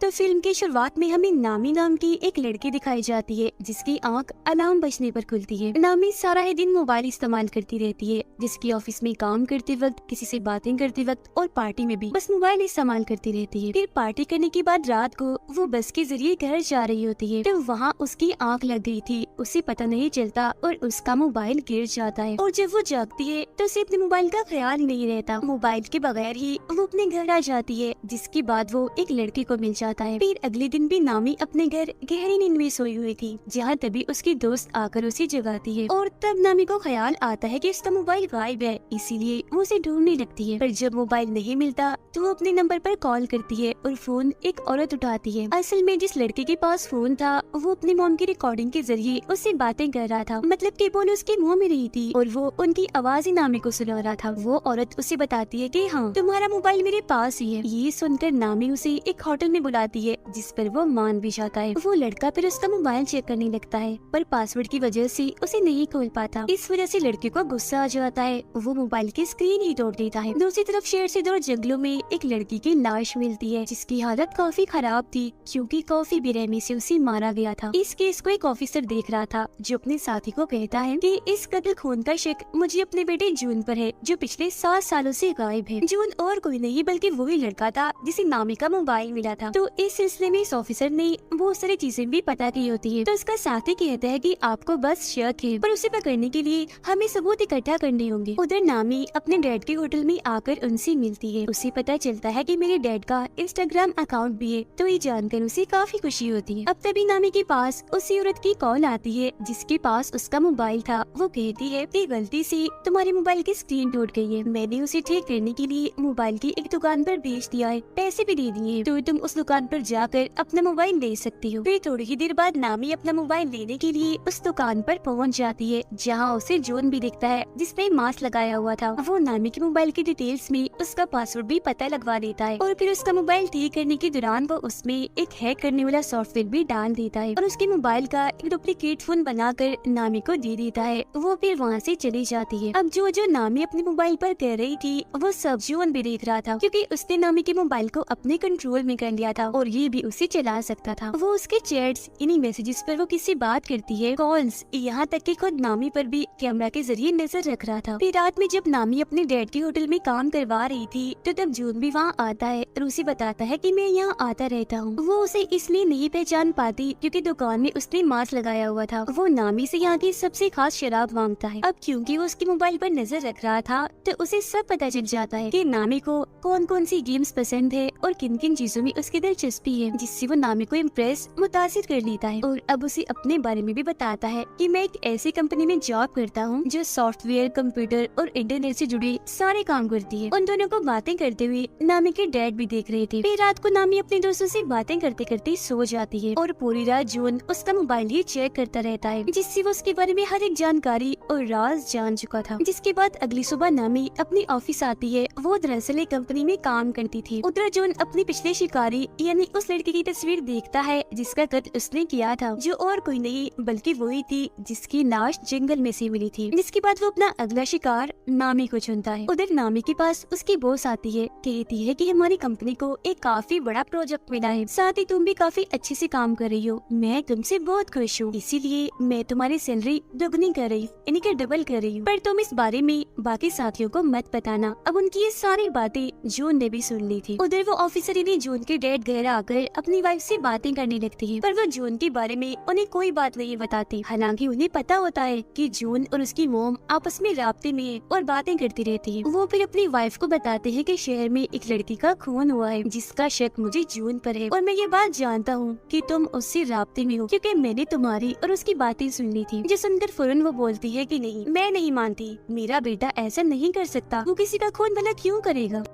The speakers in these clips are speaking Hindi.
तो फिल्म की शुरुआत में हमें नामी नाम की एक लड़की दिखाई जाती है जिसकी आंख अलार्म बजने पर खुलती है। नामी सारा ही दिन मोबाइल इस्तेमाल करती रहती है, जिसकी ऑफिस में काम करते वक्त, किसी से बातें करते वक्त और पार्टी में भी बस मोबाइल इस्तेमाल करती रहती है। फिर पार्टी करने के बाद रात को वो बस के जरिए घर जा रही होती है, तो वहाँ उसकी आंख लग गई थी, उसे पता नहीं चलता और उसका मोबाइल गिर जाता है। और जब वो जागती है तो उसे अपने मोबाइल का ख्याल नहीं रहता। मोबाइल के बगैर ही वो अपने घर आ जाती है, जिसके बाद वो एक लड़के को मिल जाता है। फिर अगले दिन भी नामी अपने घर गहरी नींद में सोई हुई थी, जहाँ तभी उसकी दोस्त आकर उसे जगाती है और तब नामी को ख्याल आता है कि उसका मोबाइल गायब है, इसीलिए वो उसे ढूंढने लगती है। पर जब मोबाइल नहीं मिलता तो वो अपने नंबर पर कॉल करती है और फोन एक औरत उठाती है। असल में जिस लड़के के पास फोन था वो अपनी मॉम की रिकॉर्डिंग के जरिए उससे बातें कर रहा था, मतलब कि बोल उसके मुंह में रही थी और वो उनकी आवाज ही नामी को सुना रहा था। वो औरत उसे बताती है कि हाँ, तुम्हारा मोबाइल मेरे पास ही है। ये सुनकर नामी उसे एक होटल में बुलाती है, जिस पर वो मान भी जाता है। वो लड़का फिर उसका मोबाइल चेक करने लगता है, पर पासवर्ड की वजह से उसे नहीं खोल पाता। इस वजह से लड़के को गुस्सा आ जाता है, वो मोबाइल की स्क्रीन ही तोड़ देता है। दूसरी तरफ शहर से दूर जंगलों में एक लड़की की लाश मिलती है, जिसकी हालत काफी खराब थी क्योंकि काफी बेरहमी से उसे मारा गया था। इस केस को एक ऑफिसर देख रहा था, जो अपने साथी को कहता है कि इस कत्ल खून का शक मुझे अपने बेटे जून पर है, जो पिछले 7 सालों से गायब है। जून और कोई नहीं बल्कि वही लड़का था जिसे नामी का मोबाइल मिला था। तो इस सिलसिले में इस ऑफिसर ने बहुत सारी चीजें भी पता की होती है। तो उसका साथी कहता है कि आपको बस शक है, पर उसे पकड़ने के लिए हमें सबूत इकट्ठा करने होंगे। उधर नामी अपने डैड के होटल में आकर उनसे मिलती है। उसे पता चलता है कि मेरे डैड का इंस्टाग्राम अकाउंट भी है, तो ये जानकर उसे काफी खुशी होती है। अब तभी नामी के पास उसी औरत की कॉल आती है जिसके पास उसका मोबाइल था। वो कहती है कि गलती से तुम्हारे मोबाइल की स्क्रीन टूट गई है, मैंने उसे ठीक करने के लिए मोबाइल की एक दुकान पर भेज दिया है, पैसे भी दे दिए, तो तुम उस दुकान पर जाकर अपना मोबाइल ले सकती हो। फिर थोड़ी ही देर बाद नामी अपना मोबाइल लेने के लिए उस दुकान पर पहुंच जाती है, जहां उसे जून भी दिखता है जिसने मास्क लगाया हुआ था। वो नामी के मोबाइल की डिटेल्स में उसका पासवर्ड भी पता लगवा देता है और फिर उसका मोबाइल ठीक करने के दौरान वो उसमें एक हैक करने वाला सॉफ्टवेयर भी डाल देता है और उसके मोबाइल का एक डुप्लीकेट फोन बनाकर नामी को दे देता है। वो फिर वहाँ से चली जाती है। अब जो नामी अपने मोबाइल पर कह रही थी वो सब जून भी देख रहा था, क्योंकि उसने नामी के मोबाइल को अपने कंट्रोल में कर लिया था और ये भी उसे चला सकता था। वो उसके चैट्स, इन्हीं मैसेजेस पर वो किससे बात करती है, कॉल्स, यहाँ तक कि खुद नामी पर भी कैमरा के जरिए नजर रख रहा था। फिर रात में जब नामी अपने डैड के होटल में काम करवा रही थी तो तब जून भी वहाँ आता है और उसे बताता है कि मैं यहाँ आता रहता हूँ। वो उसे इसलिए नहीं पहचान पाती क्योंकि दुकान में उसने मास्क लगाया हुआ था। वो नामी से यहाँ की सबसे खास शराब मांगता है। अब क्योंकि वो उसके मोबाइल पर नजर रख रहा था तो उसे सब पता चल जाता है कि नामी को कौन कौन सी गेम्स पसंद है और किन किन चीजों में उसकी दिलचस्पी है, जिससे वो नामी को इम्प्रेस, मुतासिर कर लेता है। और अब उसे अपने बारे में भी बताता है कि मैं एक ऐसी कंपनी में जॉब करता हूँ जो सॉफ्टवेयर, कंप्यूटर और इंटरनेट से जुड़े सारे काम करती है। उन दोनों को बातें करते हुए नामी के डैड भी देख रहे थे। फिर रात को नामी अपने दोस्तों से बातें करते करते सो जाती है और पूरी रात जून उसका मोबाइल ही चेक करता रहता है, जिससे वो उसके बारे में हर एक जानकारी और राज जान चुका था। जिसके बाद अगली सुबह नामी अपनी ऑफिस आती है। वो दरअसल एक कंपनी में काम करती थी। उधर जून अपनी पिछले शिकारी यानी उस लड़की की तस्वीर देखता है जिसका कत्ल उसने किया था, जो और कोई नहीं बल्कि वही थी जिसकी लाश जंगल में से मिली थी। जिसके बाद वो अपना अगला शिकार नामी को चुनता है। उधर नामी के पास उसकी बॉस आती है, कहती है कि हमारी कंपनी को एक काफी बड़ा प्रोजेक्ट मिला है, साथ ही तुम भी काफी अच्छे से काम कर रही हो, मैं तुमसे बहुत खुश हूँ, इसीलिए मैं तुम्हारी सैलरी दोगुनी कर रही हूँ, यानी कि डबल कर रही हूँ, पर तुम इस बारे में बाकी साथियों को मत बताना। अब उनकी ये सारी बातें जून ने भी सुन ली थी। उधर वो ऑफिसर यानी जून के डैड घर आकर अपनी वाइफ से बातें करने लगती है, पर वो जून के बारे में उन्हें कोई बात नहीं बताती। हालांकि उन्हें पता होता है कि जून और उसकी मोम आपस में राब्ते में है और बातें करती रहती है। वो फिर अपनी वाइफ को बताते हैं कि शहर में एक लड़की का खून हुआ है जिसका शक मुझे जून पर है और मैं ये बात जानता हूँ कि तुम उससे राब्ते में हो, क्योंकि मैंने तुम्हारी और उसकी बातें सुन ली थी। जो सुनकर फौरन वो बोलती है कि नहीं, मैं नहीं मानती, मेरा बेटा ऐसा नहीं कर सकता, वो किसी का खून भला क्यों करेगा।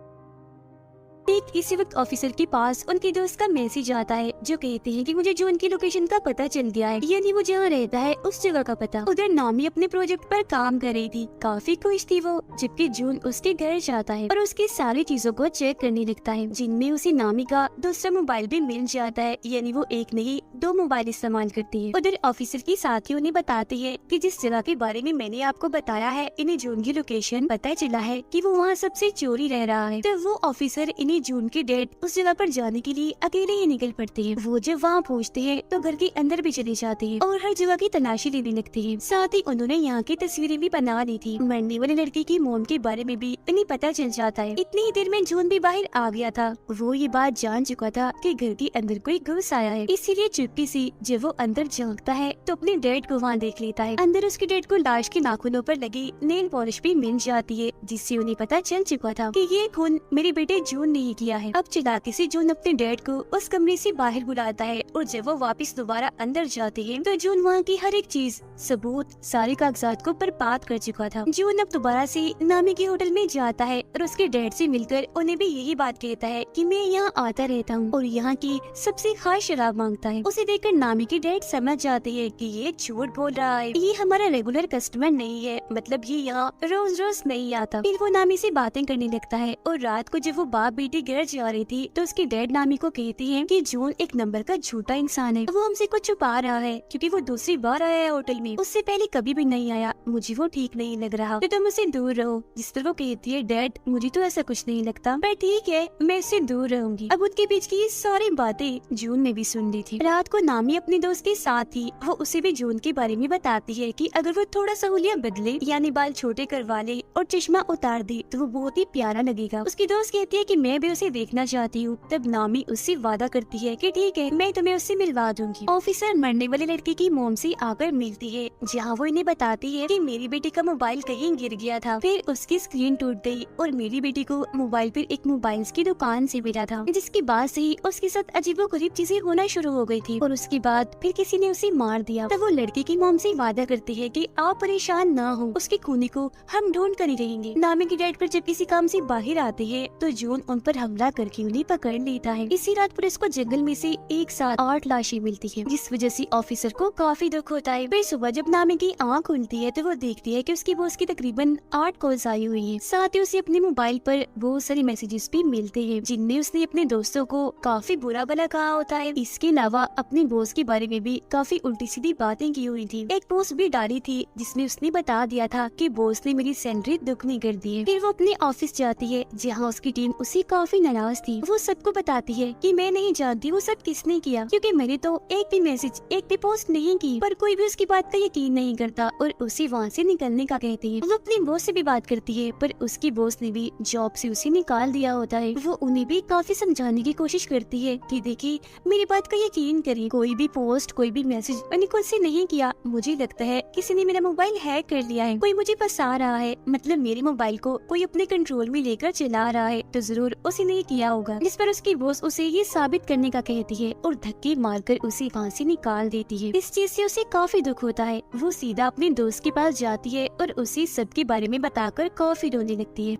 ठीक इसी वक्त ऑफिसर के पास उनके दोस्त का मैसेज आता है जो कहते हैं कि मुझे जून की लोकेशन का पता चल गया है, यानी वो जहाँ रहता है उस जगह का पता। उधर नामी अपने प्रोजेक्ट पर काम कर रही थी, काफी खुश थी वो, जबकि जून उसके घर जाता है और उसकी सारी चीजों को चेक करने लगता है, जिनमें उसे नामी का दूसरा मोबाइल भी मिल जाता है, यानी वो एक नहीं 2 मोबाइल इस्तेमाल करती है। उधर ऑफिसर की साथी उन्हें बताती है कि जिस जगह के बारे में मैंने आपको बताया है, इन्हें जून की लोकेशन पता चला है कि वो वहाँ सबसे चोरी रह रहा है। तो वो ऑफिसर इन्हें जून की डेट उस जगह पर जाने के लिए अकेले ही निकल पड़ते हैं। वो जब वहाँ पहुँचते हैं तो घर के अंदर भी चले जाते हैं और हर जगह की तलाशी लेने लगते हैं। साथ ही उन्होंने यहाँ की तस्वीरें भी बना ली थी। मरने वाले लड़के की मोम के बारे में भी इन्हें पता चल जाता है। इतनी ही देर में जून भी बाहर आ गया था। वो ये बात जान चुका था कि घर के अंदर कोई घुस आया है, इसीलिए चुपके से जब वो अंदर झांकता है तो अपने डैड को वहाँ देख लेता है। अंदर उसके डैड को लाश के नाखूनों पर लगी नेल पॉलिश भी मिल जाती है, जिससे उन्हें पता चल चुका था कि ये खून मेरे बेटे जून ने ही किया है। अब चालाकी से जून अपने डैड को उस कमरे से बाहर बुलाता है और जब वो वापस दोबारा अंदर जाते हैं तो जून वहाँ की हर एक चीज, सबूत, सारे कागजात को बर्बाद कर चुका था। जून अब दोबारा से नामी के होटल में जाता है और उसके डैड से मिलकर उन्हें भी यही बात कहता है कि मैं यहाँ आता रहता हूँ और यहाँ की सबसे खास शराब मांगता है। उसे देखकर नामी के डैड समझ जाते हैं कि ये झूठ बोल रहा है, ये हमारा रेगुलर कस्टमर नहीं है, मतलब ये यहाँ रोज रोज नहीं आता। फिर वो नामी से बातें करने लगता है और रात को जब वो बाप बेटी घर जा रही थी तो उसके डैड नामी को कहते हैं कि जून एक नंबर का झूठा इंसान है, वो हमसे कुछ छुपा रहा है क्योंकि वो दूसरी बार आया है होटल में, उससे पहले कभी भी नहीं आया, मुझे वो ठीक नहीं लग रहा, तो तुम उससे दूर रहो। जिस पर वो कहती है डैड मुझे तो ऐसा कुछ नहीं लगता, पर ठीक है मैं इससे दूर रहूंगी। अब उनके बीच की ये सारी बातें जून ने भी सुन ली थी। रात को नामी अपने दोस्त के साथ थी, वो उसे भी जून के बारे में बताती है कि अगर वो थोड़ा सा हुलिया बदले यानी बाल छोटे करवा ले और चश्मा उतार दे तो वो बहुत ही प्यारा लगेगा। उसकी दोस्त कहती है कि मैं भी उसे देखना चाहती हूँ। तब नामी उससे वादा करती है कि ठीक है मैं तुम्हें उससे मिलवा दूंगी। ऑफिसर मरने वाले लड़के की मोम से आकर मिलती है, जहाँ वो इन्हें बताती है कि मेरी बेटी का मोबाइल कहीं गिर गया था, फिर उसकी स्क्रीन टूट गई और मेरी बेटी को मोबाइल पर एक मोबाइल की दुकान से मिला था, जिसके बाद से ही उसके साथ अजीबोगरीब चीजें होना शुरू हो गई थी और उसके बाद फिर किसी ने उसे मार दिया। तब वो लड़के की मोम से वादा करती है कि आप परेशान ना हो, उसके खूनी को हम ढूंढ कर ही रहेंगे। नामी के डैड पर जब किसी काम से बाहर आते हैं तो जून उन पर हमला करके उन्हें पकड़ लेता है। इसी रात पुलिस को जंगल में से एक साथ 8 लाशें मिलती है, जिस वजह से ऑफिसर को काफी दुख होता है। फिर सुबह जब नामी की आँख खुलती है तो वो देखती है कि उसकी बॉस की तकरीबन 8 कॉल्स आई हुई है। साथ ही उसे अपने मोबाइल पर बहुत सारे मैसेजेस भी मिलते हैं, जिनमें उसने अपने दोस्तों को काफी बुरा भला कहा होता है। इसके अलावा अपने बॉस के बारे में भी काफी उल्टी सीधी बातें की हुई थी। एक पोस्ट भी डाली थी जिसमें उसने बता दिया था कि बॉस ने मेरी सैलरी दुगनी कर दी है। फिर वो अपने ऑफिस जाती है, जहाँ उसकी टीम उससे काफी नाराज थी। वो सबको बताती है कि मैं नहीं जानती वो सब किसने किया, क्योंकि मैंने तो एक भी मैसेज, एक भी पोस्ट नहीं की, पर कोई भी उसकी बात का यकीन नहीं करता और उसे वहाँ से निकलने का कहती है। वो अपनी बॉस से भी बात करती है, पर उसकी बॉस ने भी जॉब से उसे निकाल दिया होता है। वो उन्हें भी काफी समझाने की कोशिश करती है कि देखिए मेरी बात का यकीन करें, कोई भी पोस्ट, कोई भी मैसेज मैंने खुद से नहीं किया, मुझे लगता है किसी ने मेरा मोबाइल हैक कर लिया है, कोई मुझे फंसा रहा है, मतलब मेरे मोबाइल को कोई अपने कंट्रोल में लेकर चला रहा है, तो जरूर उसी ने किया होगा। जिस पर उसकी बॉस उसे ये साबित करने का कहती है और धक्के मारकर उसे वहाँ से निकाल देती है। इस चीज से उसे काफी दुख होता है। वो सीधा अपने दोस्त के पास जाती है और उसे सबके बारे में बताकर काफी रोने लगती है।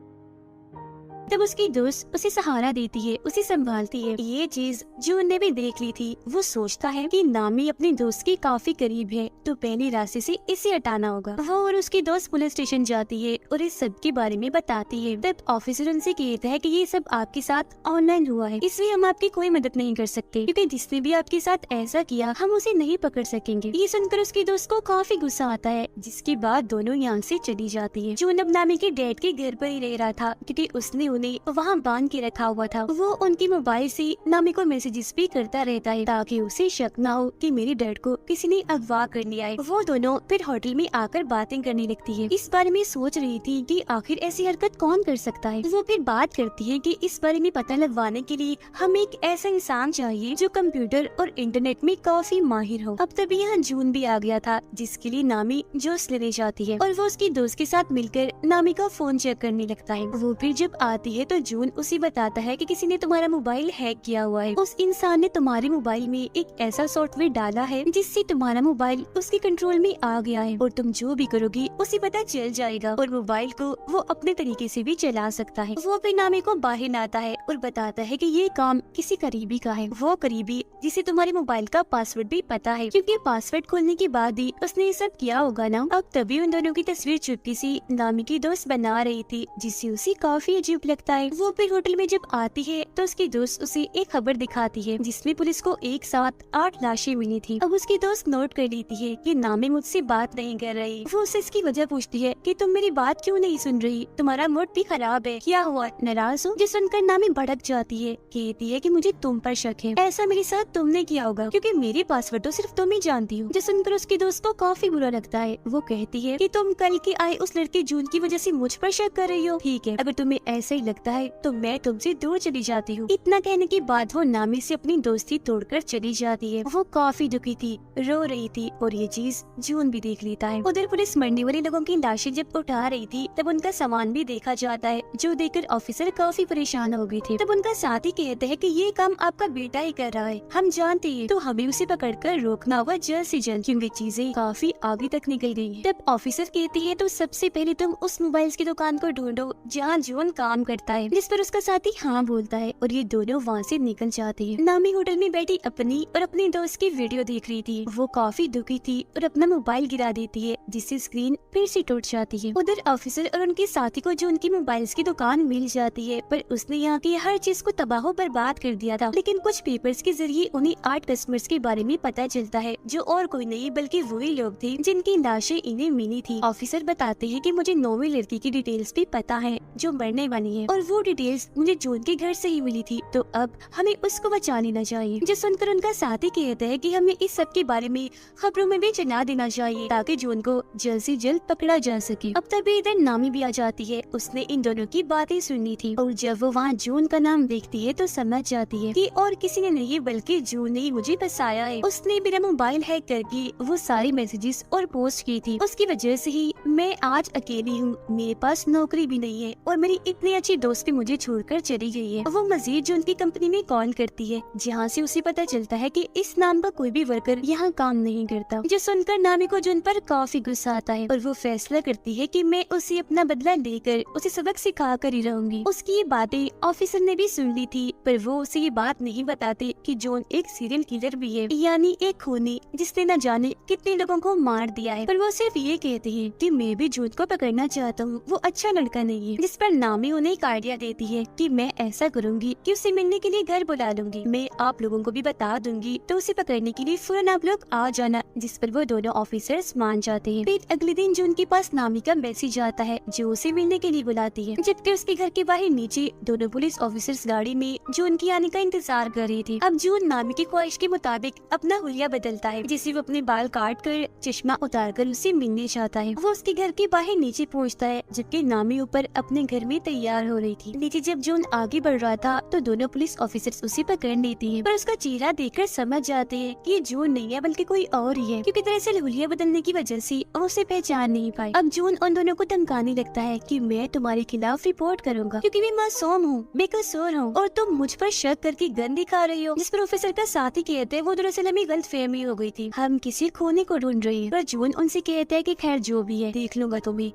तब उसकी दोस्त उसे सहारा देती है, उसे संभालती है। ये चीज जून ने भी देख ली थी। वो सोचता है कि नामी अपने दोस्त के काफी करीब है, तो पहले रास्ते से इसे हटाना होगा। वो और उसकी दोस्त पुलिस स्टेशन जाती है और इस सब के बारे में बताती है। तब ऑफिसर उनसे कहता है कि ये सब आपके साथ ऑनलाइन हुआ है, इसलिए हम आपकी कोई मदद नहीं कर सकते, क्योंकि जिसने भी आपके साथ ऐसा किया हम उसे नहीं पकड़ सकेंगे। ये सुनकर उसकी दोस्त को काफी गुस्सा आता है, जिसके बाद दोनों यहाँ से चली जाती है। जून अब नामी के डैड के घर पर ही रह रहा था, क्योंकि उसने उन्हें वहाँ बांध के रखा हुआ था। वो उनकी मोबाइल से नामी को मैसेजेस भी करता रहता है, ताकि उसे शक ना हो कि मेरे डैड को किसी ने अगवा कर लिया है। वो दोनों फिर होटल में आकर बातें करने लगती है। इस बारे में सोच रही थी कि आखिर ऐसी हरकत कौन कर सकता है। वो फिर बात करती है कि इस बारे में पता लगवाने के लिए हमें एक ऐसा इंसान चाहिए जो कंप्यूटर और इंटरनेट में काफी माहिर हो। अब तभी यहाँ जून भी आ गया था, जिसके लिए नामी जोश लेने जाती है और वो उसकी दोस्त के साथ मिलकर नामी का फोन चेक करने लगता है। वो फिर जब आती है तो जून उसे बताता है कि किसी ने तुम्हारा मोबाइल हैक किया हुआ है। उस इंसान ने तुम्हारे मोबाइल में एक ऐसा सॉफ्टवेयर डाला है जिससे तुम्हारा मोबाइल उसके कंट्रोल में आ गया है और तुम जो भी करोगी उसे पता चल जाएगा और मोबाइल को वो अपने तरीके से भी चला सकता है। वो फिर नामी को बाहर आता है और बताता है कि ये काम किसी करीबी का है। वो करीबी जिसे तुम्हारे मोबाइल का पासवर्ड भी पता है, क्योंकि पासवर्ड खोलने के बाद ही उसने ये सब किया होगा ना। अब तभी उन दोनों की तस्वीर चुपके से नामी की दोस्त बना रही थी, जिससे उसे काफी अजीब लगता लगता है। वो फिर होटल में जब आती है तो उसकी दोस्त उसे एक खबर दिखाती है जिसमें पुलिस को एक साथ 8 लाशें मिली थी। अब उसकी दोस्त नोट कर लेती है कि नामी मुझसे बात नहीं कर रही। वो उससे इसकी वजह पूछती है कि तुम मेरी बात क्यों नहीं सुन रही, तुम्हारा मूड भी खराब है, क्या हुआ, नाराज हो? जो सुनकर नामी भड़क जाती है, कहती है कि मुझे तुम पर शक है, ऐसा मेरे साथ तुमने किया होगा क्योंकि मेरी पासवर्ड तो सिर्फ तुम ही जानती हो। जो सुनकर उसकी दोस्त को काफी बुरा लगता है। वो कहती है कि तुम कल के आए उस लड़के जून की वजह से मुझ पर शक कर रही हो। ठीक है, अगर तुम्हें ऐसा ही लगता है तो मैं तुमसे दूर चली जाती हूँ। इतना कहने के बाद वो नामी से अपनी दोस्ती तोड़कर चली जाती है। वो काफी दुखी थी, रो रही थी और ये चीज जून भी देख लेता है। उधर पुलिस मरने वाले लोगों की लाशें जब उठा रही थी तब उनका सामान भी देखा जाता है, जो देखकर ऑफिसर काफी परेशान हो गए थे। तब उनका साथी कहते हैं कि ये काम आपका बेटा ही कर रहा है, हम जानते हैं, तो हमें उसे पकड़कर रोकना होगा जल्द से जल्द क्योंकि चीजें काफी आगे तक निकल गई हैं। तब ऑफिसर कहती है तो सबसे पहले तुम उस मोबाइल की दुकान को ढूंढो जहाँ जून काम करता है, जिस पर उसका साथी हाँ बोलता है और ये दोनों वहाँ से निकल जाते हैं। नामी होटल में बैठी अपनी और अपने दोस्त की वीडियो देख रही थी। वो काफी दुखी थी और अपना मोबाइल गिरा देती है जिससे स्क्रीन फिर से टूट जाती है। उधर ऑफिसर और उनके साथी को जो उनकी मोबाइल्स की दुकान मिल जाती है, पर उसने यहाँ की हर चीज को तबाह बर्बाद कर दिया था। लेकिन कुछ पेपर्स के जरिए उन्हें 8 कस्टमर्स के बारे में पता चलता है जो और कोई नहीं बल्कि वही लोग थे जिनकी लाशें इन्हें मिली थी। ऑफिसर बताते हैं कि मुझे 9वीं लड़की की डिटेल्स भी पता है जो मरने वाली है और वो डिटेल्स मुझे जून के घर से ही मिली थी, तो अब हमें उसको बचा लेना चाहिए। जो सुनकर उनका साथी कहता है कि हमें इस सब के बारे में खबरों में भी चला देना चाहिए ताकि जून को जल्द से जल्द पकड़ा जा सके। अब तभी इधर नामी भी आ जाती है। उसने इन दोनों की बातें सुनी थी और जब वो वहाँ जून का नाम देखती है तो समझ जाती है कि और किसी ने नहीं बल्कि जून ने ही मुझे फंसाया है। उसने मेरा मोबाइल हैक करके वो सारी मैसेजेस और पोस्ट की थी, उसकी वजह से ही मैं आज अकेली हूँ, मेरे पास नौकरी भी नहीं है और मेरी इतनी अच्छी दोस्त भी मुझे छोड़कर चली गई है। वो मजीद जून की कंपनी में कॉल करती है जहाँ से उसे पता चलता है कि इस नाम का कोई भी वर्कर यहाँ काम नहीं करता। जो सुनकर नामी को जून पर काफी गुस्सा आता है और वो फैसला करती है कि मैं उसे अपना बदला लेकर उसे सबक सिखा कर ही रहूंगी। उसकी ये बातें ऑफिसर ने भी सुन ली थी, पर वो उसे ये बात नहीं बताते कि जॉन एक सीरियल किलर भी है, यानी एक खूनी जिसने न जाने कितने लोगों को मार दिया है। पर वो सिर्फ ये कहते हैं कि मैं भी जून को पकड़ना चाहता हूँ, वो अच्छा लड़का नहीं है। जिस पर नामी उन्हें एक आइडिया देती है कि मैं ऐसा करूंगी कि उसे मिलने के लिए घर बुला लूंगी, मैं आप लोगों को भी बता दूंगी, तो उसे पकड़ने के लिए फौरन आप लोग आ जाना। जिस पर वो दोनों ऑफिसर्स मान जाते हैं। फिर अगले दिन जून के पास नामी का मैसेज आता है जो उसे मिलने के लिए बुलाती है, जबकि उसके घर के बाहर नीचे दोनों पुलिस ऑफिसर्स गाड़ी में जून की आने का इंतजार कर रही थी। अब जून नामी की ख्वाहिश के मुताबिक अपना हुलिया बदलता है, जिसे वो अपने बाल काट कर चश्मा उतार कर उसे मिलने चाहता है। वो उसके घर के बाहर नीचे पहुँचता है जबकि नामी ऊपर अपने घर में तैयार हो रही थी। नीचे जब जून आगे बढ़ रहा था तो दोनों पुलिस ऑफिसर्स उसे पकड़ लेती है, पर उसका चेहरा देखकर समझ जाते हैं कि ये जून नहीं है बल्कि कोई और ही है, क्योंकि दरअसल हुलिया बदलने की वजह से वो उसे पहचान नहीं पाई। अब जून उन दोनों को धमकाने लगता है कि मैं तुम्हारे खिलाफ रिपोर्ट करूंगा क्योंकि मैं मासूम हूँ, बेकसूर हूँ और तुम मुझ पर शक करके गन दिखा रही हो। जिस पर ऑफिसर का साथी कहते हैं वो दरअसल हमें गलतफहमी हो गई थी, हम किसी खूनी को ढूंढ रही है। पर जून उनसे कहता है कि खैर जो भी है देख लूंगा तुम्हें।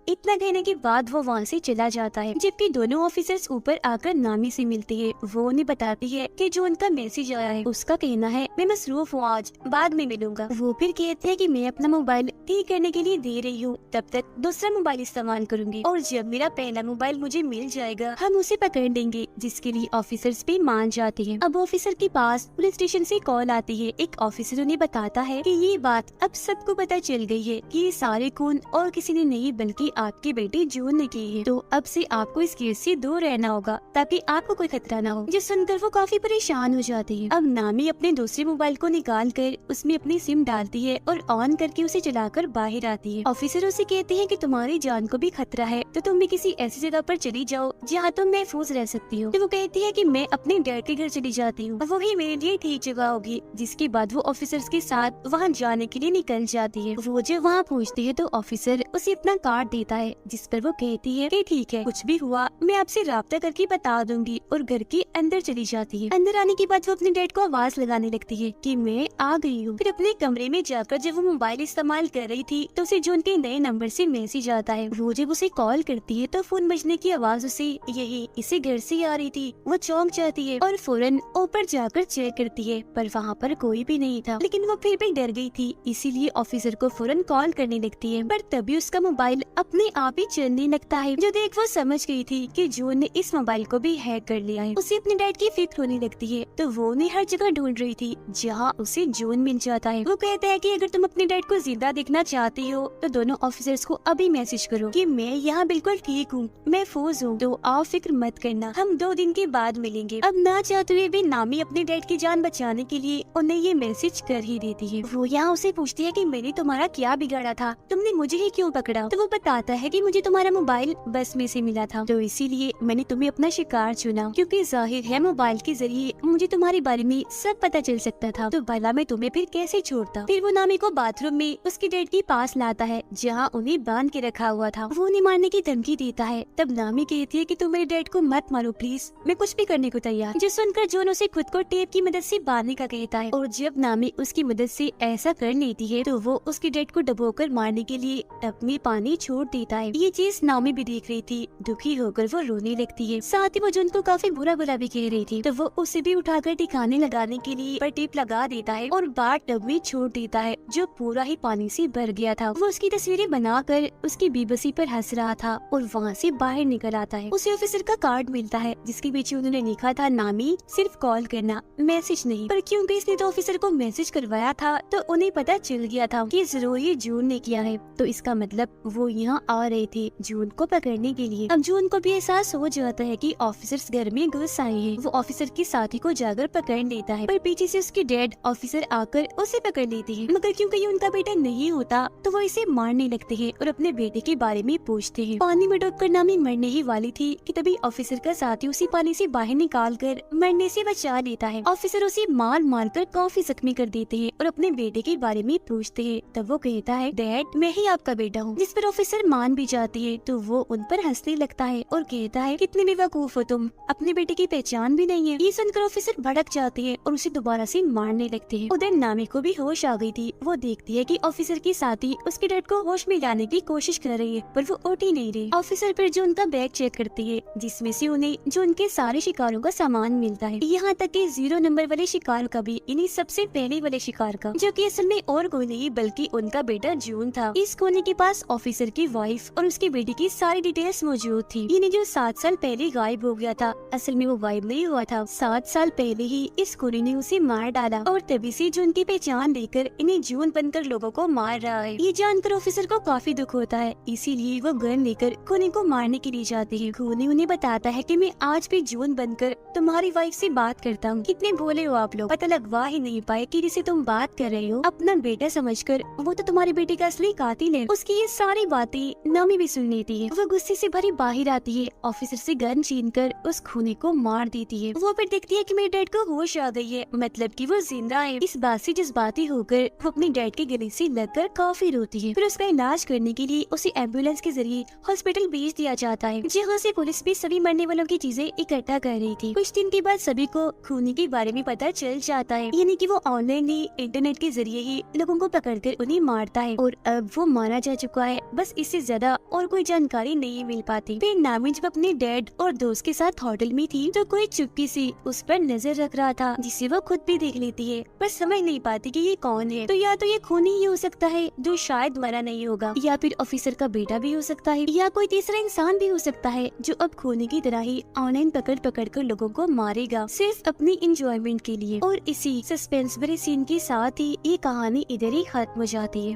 इतना कहने के बाद वो वहाँ से चला जाता है, जबकि दोनों ऑफिसर्स ऊपर आकर नामी से मिलती है। वो उन्हें बताती है कि जो उनका मैसेज आया है उसका कहना है मैं मसरूफ हूँ, आज बाद में मिलूंगा। वो फिर कहते हैं कि मैं अपना मोबाइल ठीक करने के लिए दे रही हूँ, तब तक दूसरा मोबाइल इस्तेमाल करूंगी और जब मेरा पहला मोबाइल मुझे मिल जाएगा हम उसे पकड़ लेंगे, जिसके लिए ऑफिसर्स भी मान जाते हैं। अब ऑफिसर के पास पुलिस स्टेशन से कॉल आती है। एक ऑफिसर उन्हें बताता है कि ये बात अब सबको पता चल गई है कि ये सारे खून और किसी ने नहीं बल्कि आपकी बेटी जून ने की है, तो अब से आपको इस केस से दूर रहना होगा ताकि आपको कोई खतरा ना हो। जो सुनकर वो काफी परेशान हो जाती है। अब नामी अपने दूसरे मोबाइल को निकाल कर उसमें अपनी सिम डालती है और ऑन करके उसे चलाकर बाहर आती है। ऑफिसर उसे कहते हैं कि तुम्हारी जान को भी खतरा है तो तुम भी किसी ऐसी जगह पर चली जाओ जहाँ तुम महफूज रह सकती हो। तो वो कहती है कि मैं अपने डैड के घर चली जाती हूँ, वो ही मेरे लिए ठीक जगह होगी। जिसके बाद वो ऑफिसर्स के साथ वहाँ जाने के लिए निकल जाती है। वो जब वहाँ पहुँचती है तो ऑफिसर उसे अपना कार्ड देता है, जिस पर वो कहती है कि ठीक है कुछ भी हुआ मैं आपसे राब्ता करके बता दूंगी, और घर के अंदर चली जाती है। अंदर आने के बाद वो अपने डैड को आवाज लगाने लगती है कि मैं आ गई हूँ। फिर अपने कमरे में जाकर जब वो मोबाइल इस्तेमाल कर रही थी तो उसे जून के नए नंबर से मैसेज आता है। वो जब उसे कॉल करती है तो फोन बजने की आवाज उसे यही इसे घर से आ रही थी। वो चौंक जाती है और फौरन ऊपर जाकर चेक करती है, पर वहाँ पर कोई भी नहीं था। लेकिन वो फिर भी डर गई थी, इसीलिए ऑफिसर को फौरन कॉल करने लगती है। पर तभी उसका मोबाइल अपने अपने आप ही चलने लगता है। जो देख वो समझ गई थी कि जून ने इस मोबाइल को भी हैक कर लिया है। उसे अपने डैड की फिक्र होने लगती है, तो वो उन्हें हर जगह ढूंढ रही थी जहाँ उसे जून मिल जाता है। वो कहता है कि अगर तुम अपने डैड को जिंदा देखना चाहती हो तो दोनों ऑफिसर्स को अभी मैसेज करो कि मैं यहाँ बिल्कुल ठीक हूँ, महफूज हूँ, तो आप फिक्र मत करना, हम 2 दिन के बाद मिलेंगे। अब ना चाहते हुए भी नामी अपने डैड की जान बचाने के लिए उन्हें ये मैसेज कर ही देती है। वो यहाँ उसे पूछती है कि मैंने तुम्हारा क्या बिगाड़ा था, तुमने मुझे ही क्यों पकड़ा? तो वो बताता है कि मुझे तुम्हारा मोबाइल बस में से मिला था, तो इसीलिए मैंने तुम्हें अपना शिकार चुना, क्योंकि जाहिर है मोबाइल के जरिए मुझे तुम्हारे बारे में सब पता चल सकता था, तो भला मैं तुम्हें फिर कैसे छोड़ता। फिर वो नामी को बाथरूम में उसके डैड के पास लाता है जहाँ उन्हें बांध के रखा हुआ था। वो उन्हें मारने की धमकी देता है। तब नामी कहती है कि तुम मेरे डैड को मत मारो प्लीज, मैं कुछ भी करने को तैयार। जो सुनकर जॉन उसे खुद को टेप की मदद से बांधने का कहता है, और जब नामी उसकी मदद से ऐसा कर लेती है तो वो उसके डैड को डुबोकर मारने के लिए टब में पानी छोड़ देता है। ये चीज नामी भी देख रही थी। दुखी होकर वो रोने लगती है, साथ ही वो जॉन को काफी बुरा बुरा भी कह रही थी, तो वो उसे भी उठाकर ठिकाने लगाने के लिए पर टेप लगा देता है और बार टब में छोड़ देता है जो पूरा ही पानी से भर गया था। वो उसकी तस्वीरें बनाकर उसकी बेबसी पर हंस रहा था और वहाँ से बाहर निकल आता है। उसे ऑफिसर का कार्ड मिलता है जिसके पीछे उन्होंने लिखा था नामी सिर्फ कॉल करना, मैसेज नहीं। पर क्योंकि इसने तो ऑफिसर को मैसेज करवाया था तो उन्हें पता चल गया था कि जरूर ये जून ने किया है, तो इसका मतलब वो यहाँ आ रहे थे जून को पकड़ने के लिए। अब जून को भी एहसास हो जाता है कि ऑफिसर्स घर में घुस आए हैं। वो ऑफिसर के साथी को जाकर पकड़ लेता है, पर पीछे से उसके डैड ऑफिसर आकर उसे पकड़ लेते हैं। मगर क्योंकि ये उनका बेटा नहीं होता तो वो इसे मारने लगते हैं और अपने बेटे के बारे में पूछते हैं। पानी में डूबकर नामी मरने ही वाली थी कि तभी ऑफिसर का साथी उसी पानी से बाहर निकाल कर मरने से बचा लेता है। ऑफिसर उसे मार मार कर काफी जख्मी कर देते हैं और अपने बेटे के बारे में पूछते हैं। तब वो कहता है डैड मैं ही आपका बेटा हूँ, जिस पर ऑफिसर मान भी जाती है। तो वो उन पर हंसने लगता है और कहता है कितने बेवकूफ हो तुम, अपने बेटे की पहचान भी नहीं है। ये सुनकर ऑफिसर भड़क जाते हैं और उसे दोबारा से मारने लगते हैं। उधर नामी को भी होश आ गई थी। वो देखती है कि ऑफिसर के साथी उसके डैड को होश में लाने की कोशिश कर रही है, पर वो उठ ही नहीं रही। ऑफिसर फिर जो उनका बैग चेक करती है जिसमें से उन्हें जो उनके सारे शिकारों का सामान मिलता है, यहाँ तक कि 0 नंबर वाले शिकार का भी, इन्हीं सबसे पहले वाले शिकार का, जो कि असल में और कोई नहीं बल्कि उनका बेटा जून था। इस कोने के पास ऑफिसर की वाइफ और उसके बेटे की सारी डिटेल्स मौजूद थी। इन्हें जो 7 साल पहले गायब हो गया था, असल में वो गायब नहीं हुआ था, 7 साल पहले ही इस कोने ने उसे मार डाला और तभी से जून की पहचान देकर इन्हें जून बनकर लोगों को मार रहा है। ये जानकर ऑफिसर को काफी दुख होता है, इसीलिए वो गन लेकर खूनी को मारने के लिए जाते हैं। खूनी उन्हें बताता है कि मैं आज भी जून बनकर तुम्हारी वाइफ से बात करता हूँ। कितने भोले हो आप लोग, पता लगवा ही नहीं पाए कि जिसे तुम बात कर रहे हो अपना बेटा समझकर वो तो तुम्हारे बेटे का असली कातिल है। उसकी ये सारी बातें नामी भी सुन लेती है। वो गुस्से से भरी बाहर आती है, ऑफिसर से गन छीनकर उस खूनी को मार देती है। वो फिर देखती है कि मेरे डैड को होश आ गई है, मतलब कि वो जिंदा है। इस बात से जज्बाती होकर वो अपने डैड के गले से लगकर काफी रोती है। फिर उसका इलाज करने के लिए उसे एम्बुलेंस के जरिए हॉस्पिटल भेज दिया जाता है, जहाँ से पुलिस भी सभी मरने वालों की चीजें इकट्ठा कर रही थी। कुछ दिन के बाद सभी को खूनी के बारे में पता चल जाता है, यानी कि वो ऑनलाइन ही इंटरनेट के जरिए ही लोगों को पकड़कर उन्हें मारता है और अब वो मारा जा चुका है। बस इससे ज्यादा और कोई जानकारी नहीं मिल पाती। फिर नामी जब अपने डैड और दोस्त के साथ होटल में थी तो कोई चुपके से उस पर नजर रख रहा था, जिसे वो खुद भी देख लेती है, पर समझ नहीं पाती कि ये कौन है। तो या तो ये खूनी ही हो सकता है जो शायद मरा नहीं होगा, या फिर ऑफिसर का बेटा भी हो सकता है, या कोई तीसरा इंसान भी हो सकता है जो अब खूनी की तरह ही ऑनलाइन पकड़ पकड़ कर लोगों को मारेगा सिर्फ अपनी इंजॉयमेंट के लिए। और इसी सस्पेंस भरे सीन के साथ ही ये कहानी इधर ही खत्म हो जाती है।